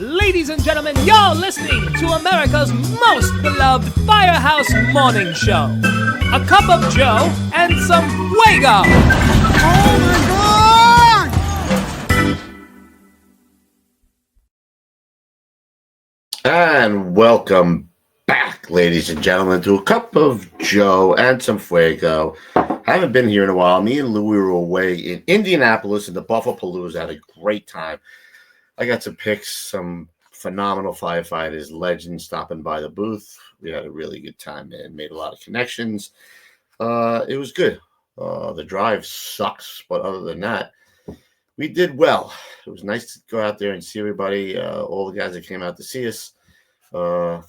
Ladies and gentlemen, you're listening to America's most beloved Firehouse Morning Show. A cup of Joe and some Fuego. Oh my God! And welcome back, ladies and gentlemen, to a cup of Joe and some Fuego. I haven't been here in a while. Me and Louie were away in Indianapolis in the Buffalo-Palooza. Had a great time. I got some pics, some phenomenal firefighters, legends stopping by the booth. We had a really good time, man. Made a lot of connections. It was good. The drive sucks, but other than that, we did well. It was nice to go out there and see everybody, all the guys that came out to see us.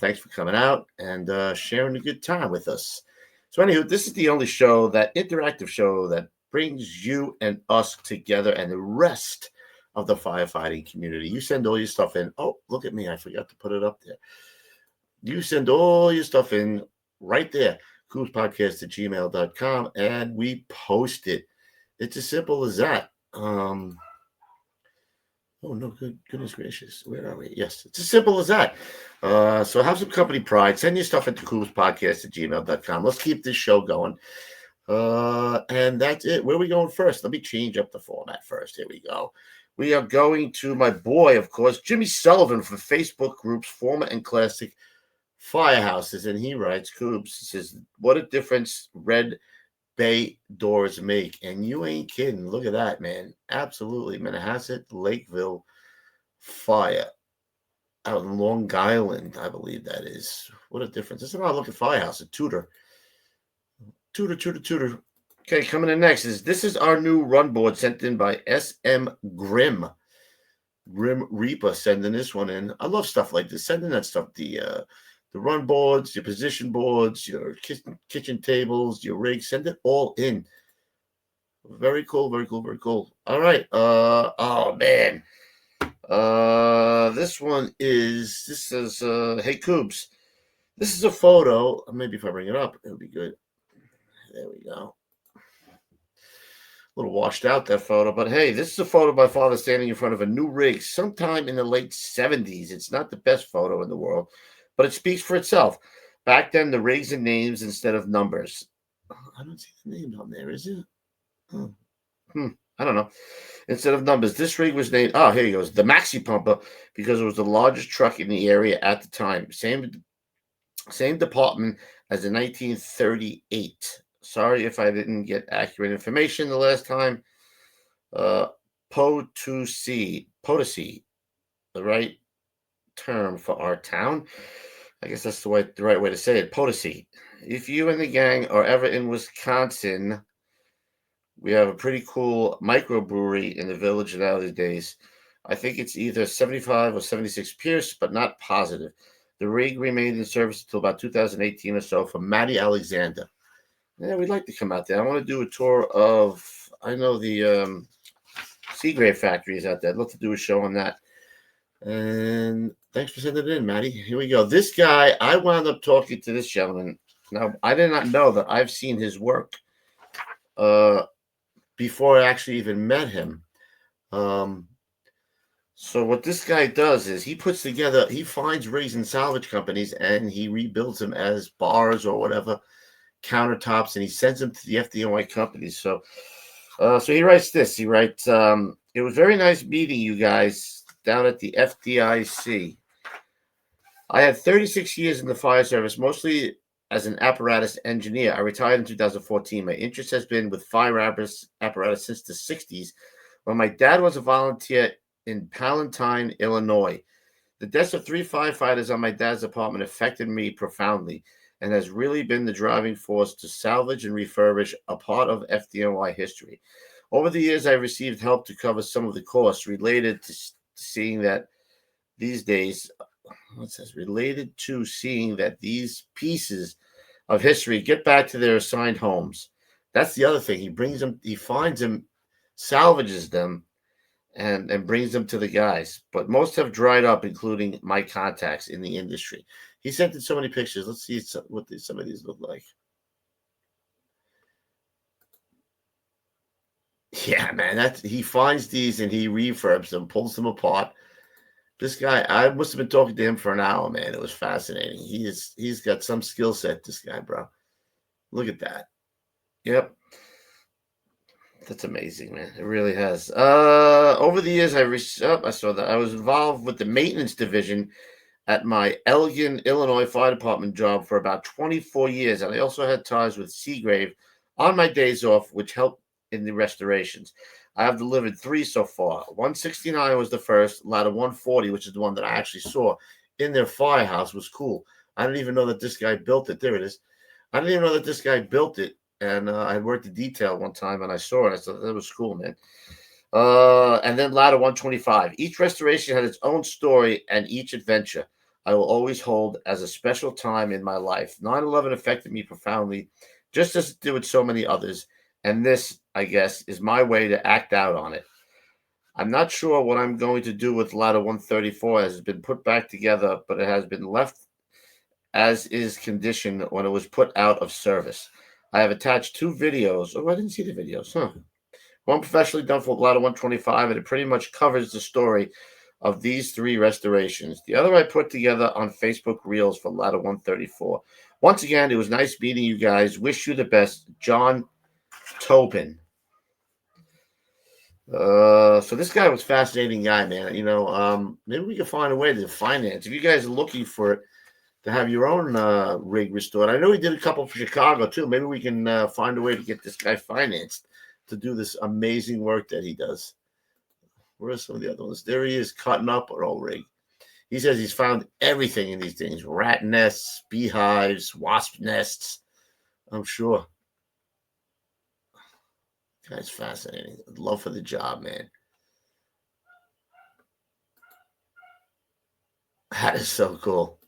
Thanks for coming out and sharing a good time with us. So anywho, this is the only show, that interactive show that brings you and us together and the rest of the firefighting community. You send all your stuff in. Oh, look at me. I forgot to put it up there. You send all your stuff in right there, KUBESPODCAST@gmail.com, and we post it. It's as simple as that. Oh, no, goodness gracious. Where are we? Yes, it's as simple as that. So have some company pride. Send your stuff into KUBESPODCAST@gmail.com. Let's keep this show going. And that's it. Where are we going first? Let me change up the format first. Here we go. We are going to my boy, of course, Jimmy Sullivan from Facebook groups Former and Classic Firehouses. And he writes, Kubes, says, what a difference red bay doors make. And you ain't kidding. Look at that, man. Absolutely. Manhasset, Lakeville fire out in Long Island, I believe that is. What a difference. This is an odd looking firehouse, a Tudor. Tudor. Okay, coming in next this is our new run board sent in by SM Grim Reaper, sending this one in. I love stuff like this. Sending that stuff, the run boards, your position boards, your kitchen tables, your rigs. Send it all in. Very cool. All right. Oh man. This says hey Kubes. This is a photo. Maybe if I bring it up, it'll be good. There we go. A little washed out, that photo. But hey, this is a photo of my father standing in front of a new rig sometime in the late 70s. It's not the best photo in the world, but it speaks for itself. Back then, the rigs and names instead of numbers. I don't see the name on there, is it? I don't know. Instead of numbers, this rig was named, here he goes, the Maxi Pumper, because it was the largest truck in the area at the time. Same department as the 1938. Sorry if I didn't get accurate information the last time. Potosi, the right term for our town. I guess that's the right way to say it. Potosi. If you and the gang are ever in Wisconsin, we have a pretty cool microbrewery in the village nowadays. I think it's either 75 or 76 Pierce, but not positive. The rig remained in service until about 2018 or so for Matty Alexander. Yeah, we'd like to come out there. I want to do a tour of, I know the Seagrave factory is out there. I'd love to do a show on that. And thanks for sending it in, Matty. Here we go. This guy, I wound up talking to this gentleman. Now, I did not know that I've seen his work before I actually even met him. So what this guy does is he finds rigs and salvage companies and he rebuilds them as bars or whatever, countertops, and he sends them to the FDNY companies. So he writes this. He writes, it was very nice meeting you guys down at the FDIC. I had 36 years in the fire service, mostly as an apparatus engineer. I retired in 2014. My interest has been with fire apparatus since the 60s, when my dad was a volunteer in Palatine, Illinois. The deaths of 3 firefighters on my dad's department affected me profoundly and has really been the driving force to salvage and refurbish a part of FDNY history. Over the years, I received help to cover some of the costs related to seeing that these pieces of history get back to their assigned homes. That's the other thing. He finds them, salvages them, and brings them to the guys. But most have dried up, including my contacts in the industry. He sent in so many pictures. Let's see what some of these look like. Yeah, man, he finds these and he refurbs them, pulls them apart, This guy, I must have been talking to him for an hour, man. It was fascinating. He's got some skill set, this guy, bro. Look at that. Yep. That's amazing, man. It really has. Over the years, I saw that I was involved with the maintenance division at my Elgin, Illinois Fire Department job for about 24 years, and I also had ties with Seagrave on my days off, which helped in the restorations. I have delivered 3 so far. 169 was the first. Ladder 140, which is the one that I actually saw in their firehouse, was cool. I didn't even know that this guy built it. There it is. I didn't even know that this guy built it. And I had worked the detail one time, and I saw it. I thought that was cool, man. And then ladder 125. Each restoration had its own story and each adventure I will always hold as a special time in my life. 9/11 affected me profoundly, just as it did with so many others. And this, I guess, is my way to act out on it. I'm not sure what I'm going to do with ladder 134 as it's been put back together, but it has been left as is condition when it was put out of service. I have attached 2 videos. Oh, I didn't see the videos. One professionally done for ladder 125, and it pretty much covers the story of these 3 restorations. The other I put together on Facebook Reels for ladder 134. Once again, it was nice meeting you guys. Wish you the best. John Tobin. So this guy was a fascinating guy, man. Maybe we can find a way to finance. If you guys are looking for it, to have your own rig restored. I know he did a couple for Chicago, too. Maybe we can find a way to get this guy financed to do this amazing work that he does. Where are some of the other ones? There he is, cutting up an old rig. He says he's found everything in these things. Rat nests, beehives, wasp nests. I'm sure. Guy's fascinating. Love for the job, man. That is so cool.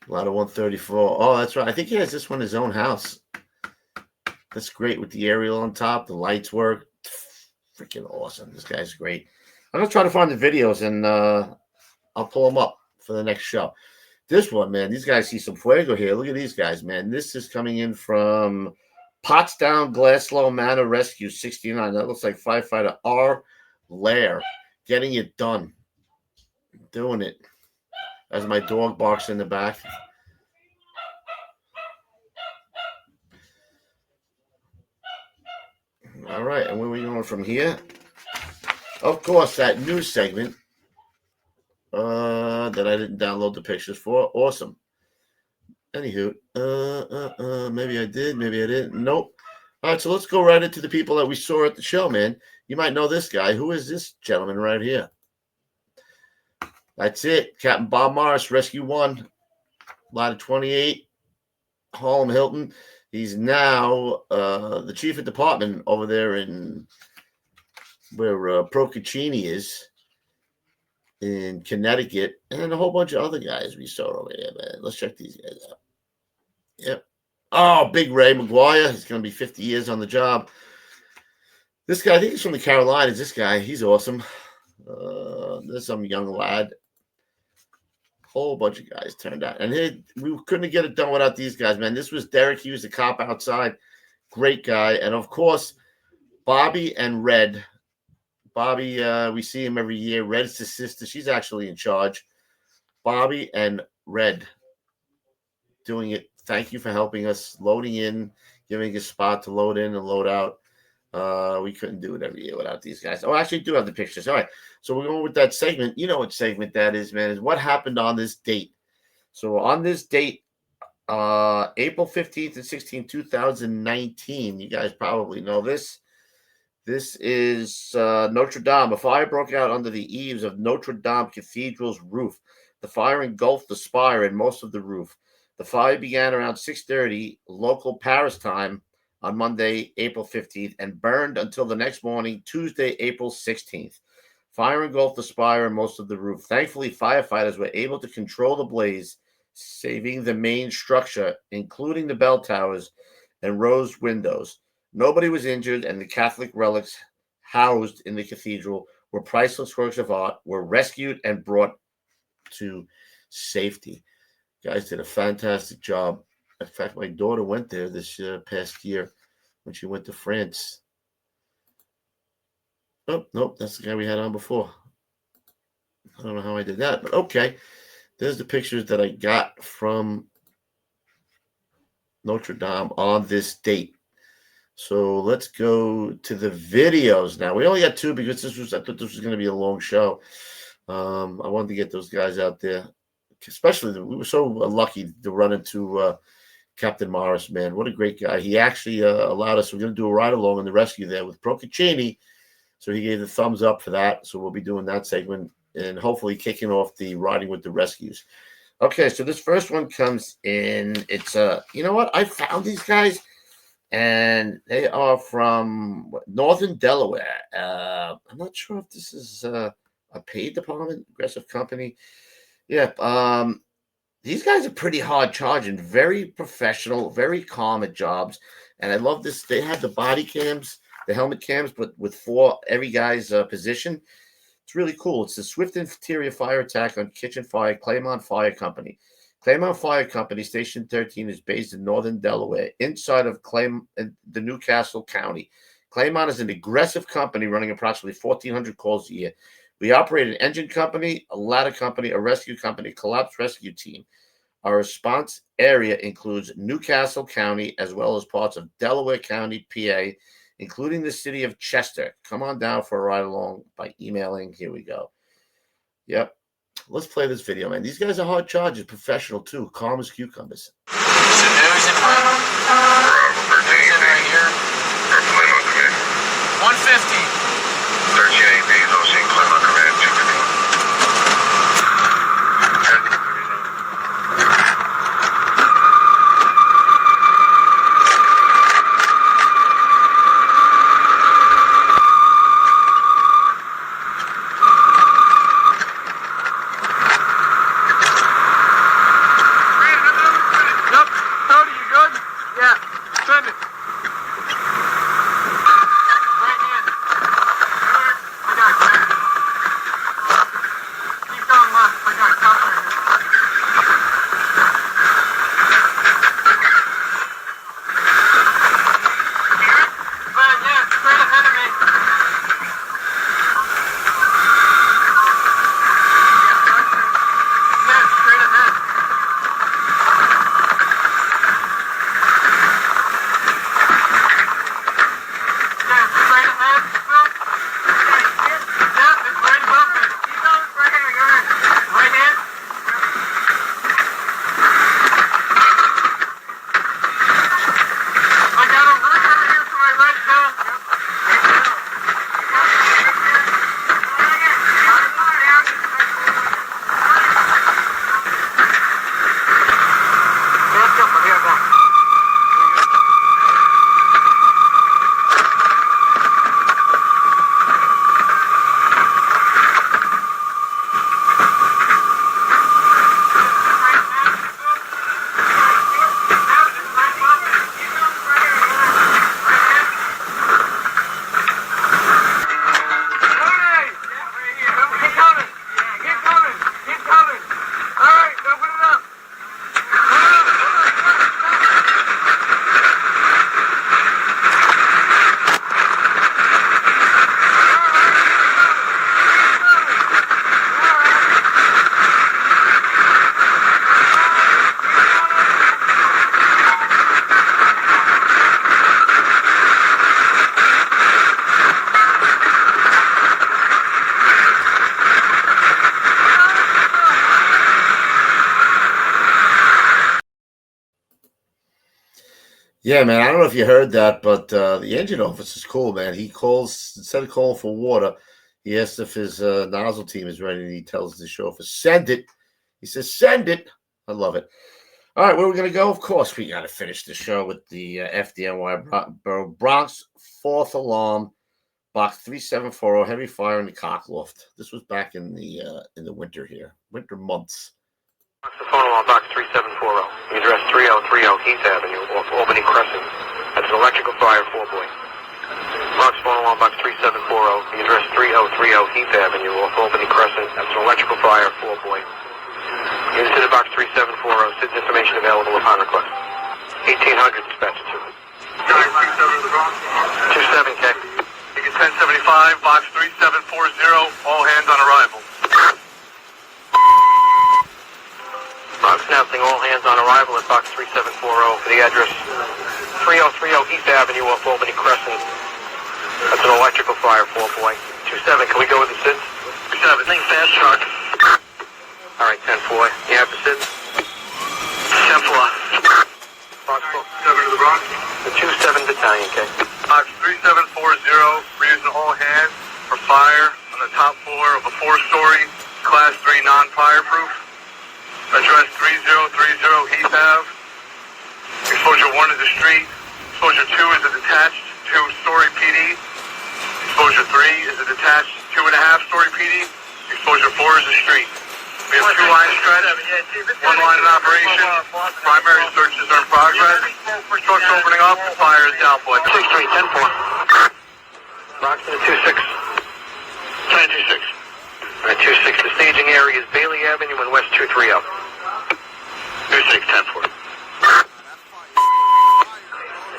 A lot of 134. Oh, that's right. I think he has this one in his own house. That's great with the aerial on top. The lights work. Freaking awesome. This guy's great. I'm going to try to find the videos, and I'll pull them up for the next show. This one, man, these guys see some fuego here. Look at these guys, man. This is coming in from Potsdam Glasgow Manor Rescue 69. That looks like firefighter R. Lair. Getting it done. Doing it. As my dog barks in the back. All right, and where are we going from here? Of course, that news segment that I didn't download the pictures for. Awesome. Anywho, maybe I did, maybe I didn't. Nope. All right, so let's go right into the people that we saw at the show, man. You might know this guy. Who is this gentleman right here? That's it. Captain Bob Morris, Rescue 1, ladder 28, Harlem Hilton. He's now the chief of department over there in where Procaccini is in Connecticut, and a whole bunch of other guys we saw over there, man. Let's check these guys out. Yep. Oh, Big Ray McGuire. He's going to be 50 years on the job. This guy, I think he's from the Carolinas. This guy, he's awesome. There's some young lad. Whole bunch of guys turned out. And we couldn't get it done without these guys, man. This was Derek. He was the cop outside. Great guy. And, of course, Bobby and Red. Bobby, we see him every year. Red's his sister. She's actually in charge. Bobby and Red doing it. Thank you for helping us, loading in, giving a spot to load in and load out. We couldn't do it every year without these guys. Oh, I actually do have the pictures. All right. So we're going with that segment. You know what segment that is, man, is what happened on this date. So on this date, April 15th and 16th, 2019, you guys probably know this. This is Notre Dame. A fire broke out under the eaves of Notre Dame Cathedral's roof. The fire engulfed the spire and most of the roof. The fire began around 6:30 local Paris time on Monday, April 15th, and burned until the next morning, Tuesday, April 16th. Fire engulfed the spire and most of the roof. Thankfully, firefighters were able to control the blaze, saving the main structure, including the bell towers and rose windows. Nobody was injured, and the Catholic relics housed in the cathedral were priceless works of art, were rescued and brought to safety. Guys did a fantastic job. In fact, my daughter went there this past year when she went to France. Oh, nope, that's the guy we had on before. I don't know how I did that, but okay. There's the pictures that I got from Notre Dame on this date. So let's go to the videos now. We only got two because I thought this was going to be a long show. I wanted to get those guys out there, especially we were so lucky to run into Captain Morris, man. What a great guy. He actually allowed us, we're going to do a ride along in the rescue there with Procaccini. So he gave the thumbs up for that. So we'll be doing that segment and hopefully kicking off the riding with the rescues. Okay, so this first one comes in. It's you know what? I found these guys, and they are from Northern Delaware. I'm not sure if this is a paid department, aggressive company. Yeah, these guys are pretty hard charging, very professional, very calm at jobs, and I love this. They have the body cams, the helmet cams, but with four every guy's position. It's really cool. It's the Swift Interior Fire Attack on Kitchen Fire, Claymont Fire Company. Claymont Fire Company, Station 13, is based in Northern Delaware, inside of the Newcastle County. Claymont is an aggressive company running approximately 1,400 calls a year. We operate an engine company, a ladder company, a rescue company, collapse rescue team. Our response area includes Newcastle County as well as parts of Delaware County, PA, including the city of Chester. Come on down for a ride along by emailing. Here we go. Yep. Let's play this video, man. These guys are hard chargers, professional too, calm as cucumbers. Right here. 150. 38 days, OC, Clement, command, 215. Yeah, man. I don't know if you heard that, but the engine office is cool, man. He calls, instead of calling for water, he asks if his nozzle team is ready, and he tells the chauffeur, send it. He says, send it. I love it. All right, where are we going to go? Of course, we got to finish the show with the FDNY Bronx 4th Alarm, Box 3740, heavy fire in the cockloft. This was back in the winter here, winter months. The phone on box 3740. The address 3030 Heath Avenue off Albany Crescent. That's an electrical fire, 4-boy. Box phone on box 3740. The address 3030 Heath Avenue off Albany Crescent. That's an electrical fire, 4-boy. Unit to the box 3740. Citizen information available upon request. 1800 dispatch service. 27K. You get 1075 5, box 3740, all hands on arrival. Box announcing all hands on arrival at box 3740 for the address 3030 East Avenue off Albany Crescent. That's an electrical fire, 4-boy. 27, can we go with the SIDS? 27, fast truck. All right, 10-4. You have the SIDS? 10-4. Box 7 to the Bronx. the 27 Battalion, okay? Box 3740, we're using all hands for fire on the top floor of a 4-story, Class 3 non-fireproof. Address 3030 Heath Ave. Exposure 1 is a street. Exposure 2 is a detached 2-story PD. Exposure 3 is a detached 2.5-story PD. Exposure 4 is a street. We have 2 lines stretched, 1 line in operation. Primary searches are in progress. Trucks opening up, the fire is down for 6-3, 10-4. Box to the 2-6. 10-26. All right, 2-6. The staging area is Bailey Avenue and West 230. 26, 10-4.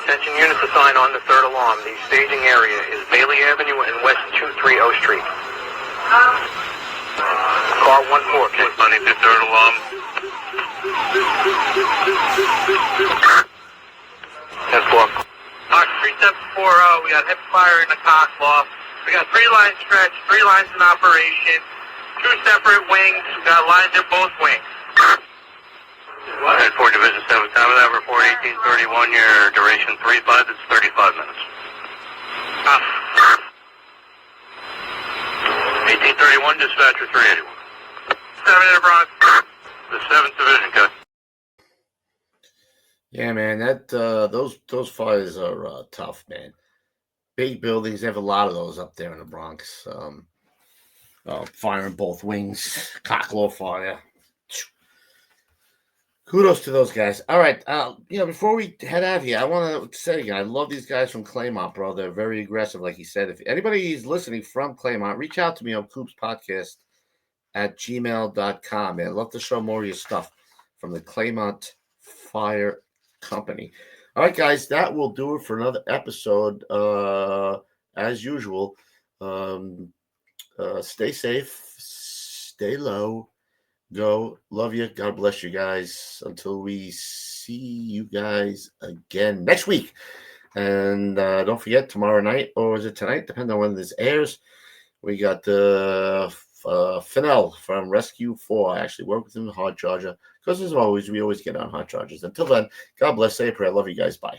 Attention units assigned on the third alarm. The staging area is Bailey Avenue and West 230 Street. Car 1-4, okay. Running the third alarm. 10-4. Box 3740, we got hip fire in the cockloft. We got 3 lines stretched, 3 lines in operation, 2 separate wings. We got lines in both wings. 10-4, Division 7, time of that report 1831, your duration 3-5, it's 35 minutes. 1831, dispatcher 381. 7 in the Bronx. The 7th Division, cut. Yeah, man, that those fires are tough, man. Big buildings, they have a lot of those up there in the Bronx. Fire in both wings, cockloft fire. Kudos to those guys. All right, before we head out here, I want to say again, I love these guys from Claymont, bro. They're very aggressive, like he said. If anybody is listening from Claymont, reach out to me on KUBESPODCAST@gmail.com. Man, I'd love to show more of your stuff from the Claymont Fire Company. All right, guys, that will do it for another episode. As usual, stay safe, stay low. Go. Love you. God bless you guys. Until we see you guys again next week. And don't forget, tomorrow night, or is it tonight? Depending on when this airs, we got Fennell from Rescue 4. I actually work with him in Hard Charger. Because as always, we always get on Hard Chargers. Until then, God bless. Say a prayer. Love you guys. Bye.